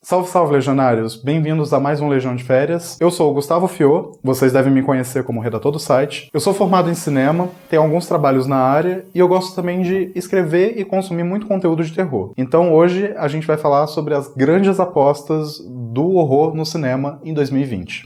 Salve, salve, legionários! Bem-vindos a mais um Legião de Férias. Eu sou o Gustavo Fiô, vocês devem me conhecer como redator do site. Eu sou formado em cinema, tenho alguns trabalhos na área e eu gosto também de escrever e consumir muito conteúdo de terror. Então hoje a gente vai falar sobre as grandes apostas do horror no cinema em 2020.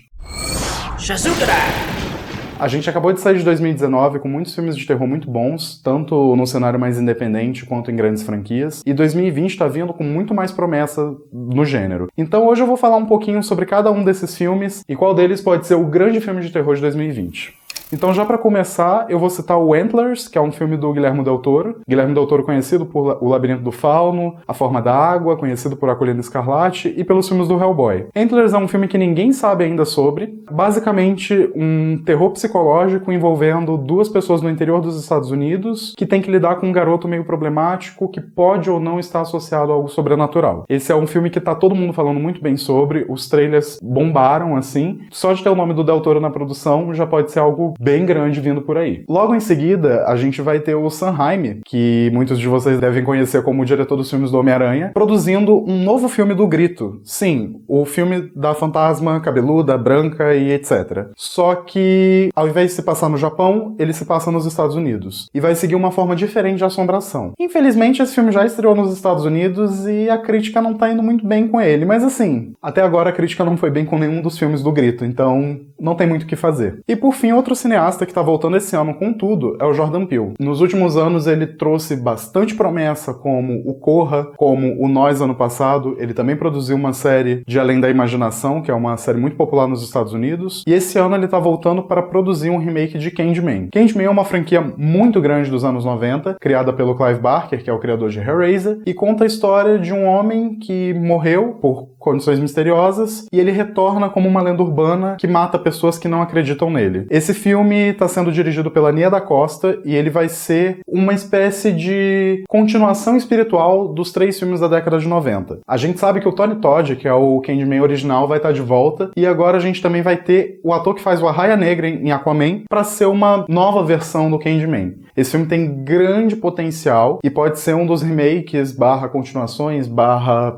A gente acabou de sair de 2019 com muitos filmes de terror muito bons, tanto no cenário mais independente quanto em grandes franquias, e 2020 tá vindo com muito mais promessa no gênero. Então hoje eu vou falar um pouquinho sobre cada um desses filmes e qual deles pode ser o grande filme de terror de 2020. Então, já pra começar, eu vou citar o Antlers, que é um filme do Guillermo del Toro. Guillermo del Toro conhecido por O Labirinto do Fauno, A Forma da Água, conhecido por A Colina Escarlate e pelos filmes do Hellboy. Antlers é um filme que ninguém sabe ainda sobre. Basicamente, um terror psicológico envolvendo duas pessoas no interior dos Estados Unidos que tem que lidar com um garoto meio problemático que pode ou não estar associado a algo sobrenatural. Esse é um filme que tá todo mundo falando muito bem sobre, os trailers bombaram, assim. Só de ter o nome do del Toro na produção já pode ser algo bem grande vindo por aí. Logo em seguida, a gente vai ter o Sam Raimi, que muitos de vocês devem conhecer como o diretor dos filmes do Homem-Aranha, produzindo um novo filme do Grito. Sim, o filme da fantasma cabeluda, branca e etc. Só que, ao invés de se passar no Japão, ele se passa nos Estados Unidos. E vai seguir uma forma diferente de assombração. Infelizmente, esse filme já estreou nos Estados Unidos e a crítica não tá indo muito bem com ele. Mas assim, até agora a crítica não foi bem com nenhum dos filmes do Grito, então não tem muito o que fazer. E por fim, outro cineasta que tá voltando esse ano com tudo é o Jordan Peele. Nos últimos anos ele trouxe bastante promessa, como o Corra, como o Nós ano passado. Ele também produziu uma série de Além da Imaginação, que é uma série muito popular nos Estados Unidos. E esse ano ele tá voltando para produzir um remake de Candyman. Candyman é uma franquia muito grande dos anos 90, criada pelo Clive Barker, que é o criador de Hellraiser, e conta a história de um homem que morreu por condições misteriosas e ele retorna como uma lenda urbana que mata pessoas que não acreditam nele. Esse filme está sendo dirigido pela Nia da Costa e ele vai ser uma espécie de continuação espiritual dos 3 filmes da década de 90. A gente sabe que o Tony Todd, que é o Candyman original, vai estar de volta e agora a gente também vai ter o ator que faz o Arraia Negra em Aquaman para ser uma nova versão do Candyman. Esse filme tem grande potencial e pode ser um dos remakes, continuações,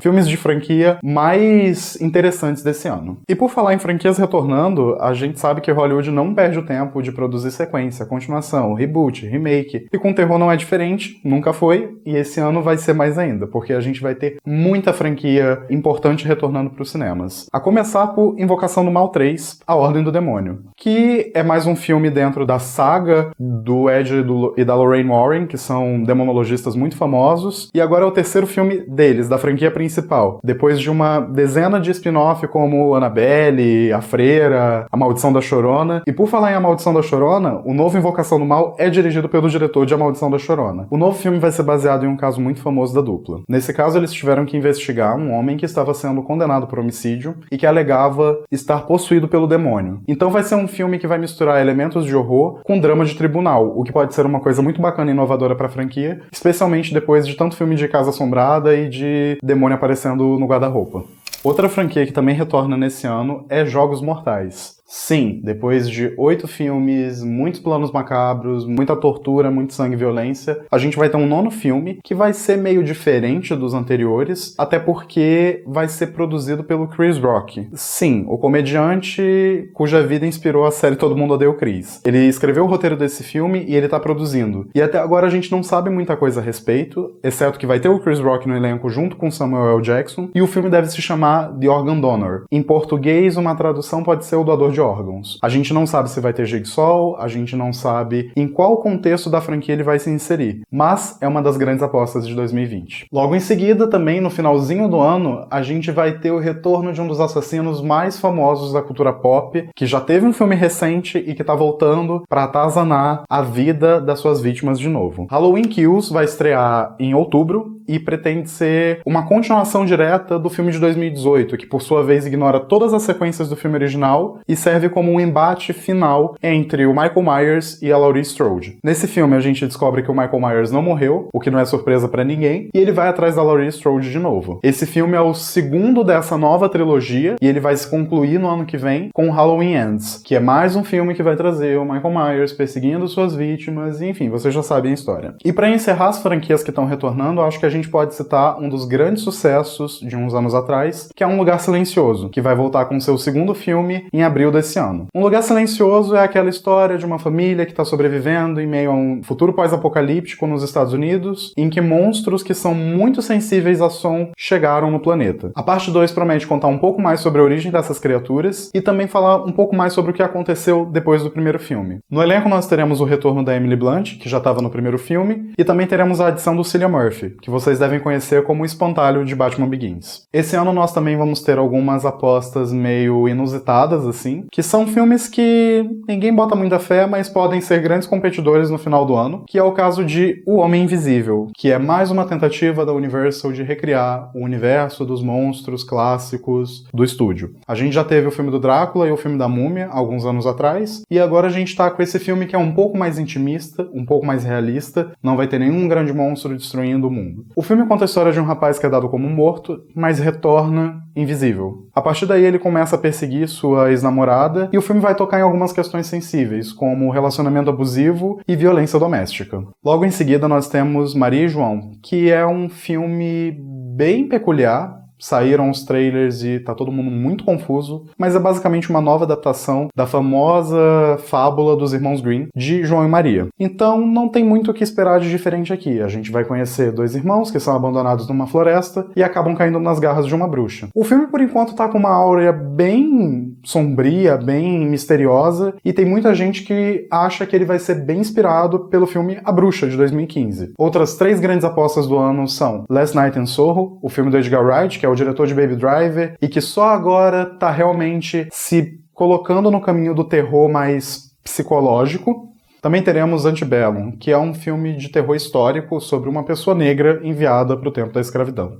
filmes de franquia mais interessantes desse ano. E por falar em franquias retornando, a gente sabe que Hollywood não perde o tempo de produzir sequência, continuação, reboot, remake. E com terror não é diferente, nunca foi, e esse ano vai ser mais ainda, porque a gente vai ter muita franquia importante retornando para os cinemas. A começar por Invocação do Mal 3, A Ordem do Demônio, que é mais um filme dentro da saga do Ed e da Lorraine Warren, que são demonologistas muito famosos, e agora é o terceiro filme deles, da franquia principal, depois de uma dezena de spin-off como Annabelle, A Freira, A Maldição da Chorona. E por falar em A Maldição da Chorona, o novo Invocação do Mal é dirigido pelo diretor de A Maldição da Chorona. O novo filme vai ser baseado em um caso muito famoso da dupla. Nesse caso, eles tiveram que investigar um homem que estava sendo condenado por homicídio e que alegava estar possuído pelo demônio. Então vai ser um filme que vai misturar elementos de horror com drama de tribunal, o que pode ser uma coisa muito bacana e inovadora pra franquia, especialmente depois de tanto filme de Casa Assombrada e de demônio aparecendo no guarda-roupa. Outra franquia que também retorna nesse ano é Jogos Mortais. Sim, depois de 8 filmes, muitos planos macabros, muita tortura, muito sangue e violência, a gente vai ter um 9º filme que vai ser meio diferente dos anteriores, até porque vai ser produzido pelo Chris Rock. Sim, o comediante cuja vida inspirou a série Todo Mundo Odeia o Chris. Ele escreveu o roteiro desse filme e ele tá produzindo. E até agora a gente não sabe muita coisa a respeito, exceto que vai ter o Chris Rock no elenco junto com Samuel L. Jackson, e o filme deve se chamar The Organ Donor. Em português, uma tradução pode ser o doador de órgãos. A gente não sabe se vai ter Jigsaw, a gente não sabe em qual contexto da franquia ele vai se inserir, mas é uma das grandes apostas de 2020. Logo em seguida, também no finalzinho do ano, a gente vai ter o retorno de um dos assassinos mais famosos da cultura pop, que já teve um filme recente e que tá voltando pra atazanar a vida das suas vítimas de novo. Halloween Kills vai estrear em outubro e pretende ser uma continuação direta do filme de 2018, que por sua vez ignora todas as sequências do filme original e serve como um embate final entre o Michael Myers e a Laurie Strode. Nesse filme a gente descobre que o Michael Myers não morreu, o que não é surpresa pra ninguém, e ele vai atrás da Laurie Strode de novo. Esse filme é o segundo dessa nova trilogia e ele vai se concluir no ano que vem com Halloween Ends, que é mais um filme que vai trazer o Michael Myers perseguindo suas vítimas, e enfim, vocês já sabem a história. E pra encerrar as franquias que estão retornando, acho que a gente pode citar um dos grandes sucessos de uns anos atrás, que é Um Lugar Silencioso, que vai voltar com seu segundo filme em abril desse ano. Um Lugar Silencioso é aquela história de uma família que está sobrevivendo em meio a um futuro pós-apocalíptico nos Estados Unidos, em que monstros que são muito sensíveis a som chegaram no planeta. A parte 2 promete contar um pouco mais sobre a origem dessas criaturas e também falar um pouco mais sobre o que aconteceu depois do primeiro filme. No elenco nós teremos o retorno da Emily Blunt, que já estava no primeiro filme, e também teremos a adição do Cillian Murphy, que vocês devem conhecer como o espantalho de Batman Begins. Esse ano nós também vamos ter algumas apostas meio inusitadas, assim, que são filmes que ninguém bota muita fé, mas podem ser grandes competidores no final do ano, que é o caso de O Homem Invisível, que é mais uma tentativa da Universal de recriar o universo dos monstros clássicos do estúdio. A gente já teve o filme do Drácula e o filme da Múmia alguns anos atrás, e agora a gente tá com esse filme que é um pouco mais intimista, um pouco mais realista, não vai ter nenhum grande monstro destruindo o mundo. O filme conta a história de um rapaz que é dado como morto, mas retorna invisível. A partir daí ele começa a perseguir sua ex-namorada, e o filme vai tocar em algumas questões sensíveis, como relacionamento abusivo e violência doméstica. Logo em seguida nós temos Maria e João, que é um filme bem peculiar. Saíram os trailers e tá todo mundo muito confuso, mas é basicamente uma nova adaptação da famosa fábula dos irmãos Grimm, de João e Maria. Então não tem muito o que esperar de diferente aqui. A gente vai conhecer dois irmãos que são abandonados numa floresta e acabam caindo nas garras de uma bruxa. O filme, por enquanto, tá com uma áurea bem sombria, bem misteriosa, e tem muita gente que acha que ele vai ser bem inspirado pelo filme A Bruxa, de 2015. Outras 3 grandes apostas do ano são Last Night in Soho, o filme do Edgar Wright, que é o diretor de Baby Driver, e que só agora tá realmente se colocando no caminho do terror mais psicológico. Também teremos Antebellum, que é um filme de terror histórico sobre uma pessoa negra enviada para o tempo da escravidão.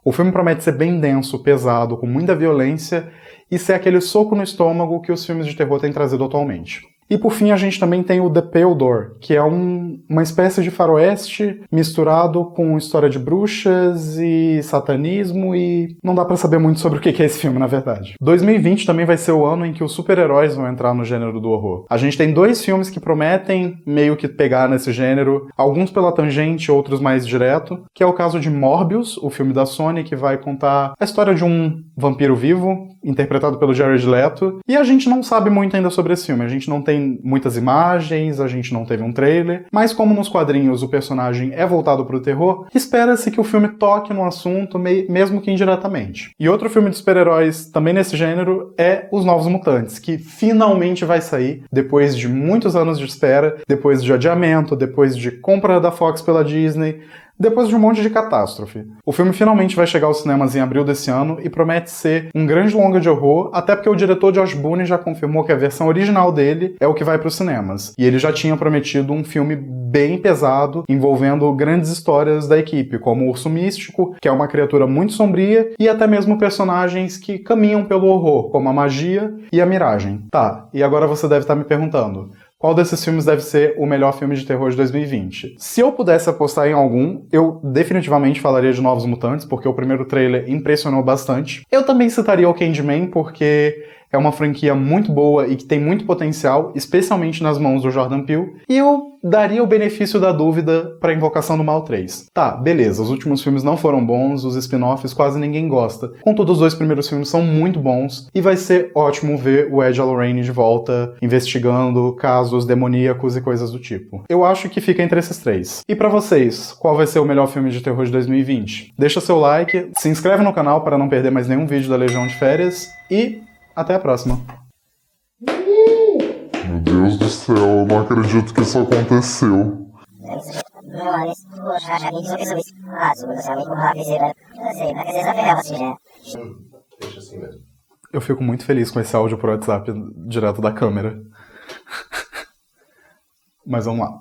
O filme promete ser bem denso, pesado, com muita violência, e ser aquele soco no estômago que os filmes de terror têm trazido atualmente. E por fim a gente também tem o The Pale Door, que é uma espécie de faroeste misturado com história de bruxas e satanismo, e não dá pra saber muito sobre o que é esse filme, na verdade. 2020 também vai ser o ano em que os super-heróis vão entrar no gênero do horror. A gente tem 2 filmes que prometem meio que pegar nesse gênero, alguns pela tangente, outros mais direto, que é o caso de Morbius, o filme da Sony, que vai contar a história de um vampiro vivo, interpretado pelo Jared Leto, e a gente não sabe muito ainda sobre esse filme, a gente não tem muitas imagens, a gente não teve um trailer, mas como nos quadrinhos o personagem é voltado para o terror, espera-se que o filme toque no assunto, mesmo que indiretamente. E outro filme de super-heróis também nesse gênero é Os Novos Mutantes, que finalmente vai sair, depois de muitos anos de espera, depois de adiamento, depois de compra da Fox pela Disney, depois de um monte de catástrofe. O filme finalmente vai chegar aos cinemas em abril desse ano e promete ser um grande longa de horror, até porque o diretor Josh Boone já confirmou que a versão original dele é o que vai para os cinemas. E ele já tinha prometido um filme bem pesado, envolvendo grandes histórias da equipe, como o Urso Místico, que é uma criatura muito sombria, e até mesmo personagens que caminham pelo horror, como a magia e a miragem. Tá, e agora você deve estar me perguntando: qual desses filmes deve ser o melhor filme de terror de 2020? Se eu pudesse apostar em algum, eu definitivamente falaria de Novos Mutantes, porque o primeiro trailer impressionou bastante. Eu também citaria o Candyman, porque é uma franquia muito boa e que tem muito potencial, especialmente nas mãos do Jordan Peele. E eu daria o benefício da dúvida para Invocação do Mal 3. Tá, beleza, os últimos filmes não foram bons, os spin-offs quase ninguém gosta. Contudo, os 2 primeiros filmes são muito bons e vai ser ótimo ver o Ed Lorraine de volta, investigando casos demoníacos e coisas do tipo. Eu acho que fica entre esses 3. E pra vocês, qual vai ser o melhor filme de terror de 2020? Deixa seu like, se inscreve no canal para não perder mais nenhum vídeo da Legião de Férias e até a próxima. Meu Deus do céu, eu não acredito que isso aconteceu. Eu fico muito feliz com esse áudio por WhatsApp direto da câmera. Mas vamos lá.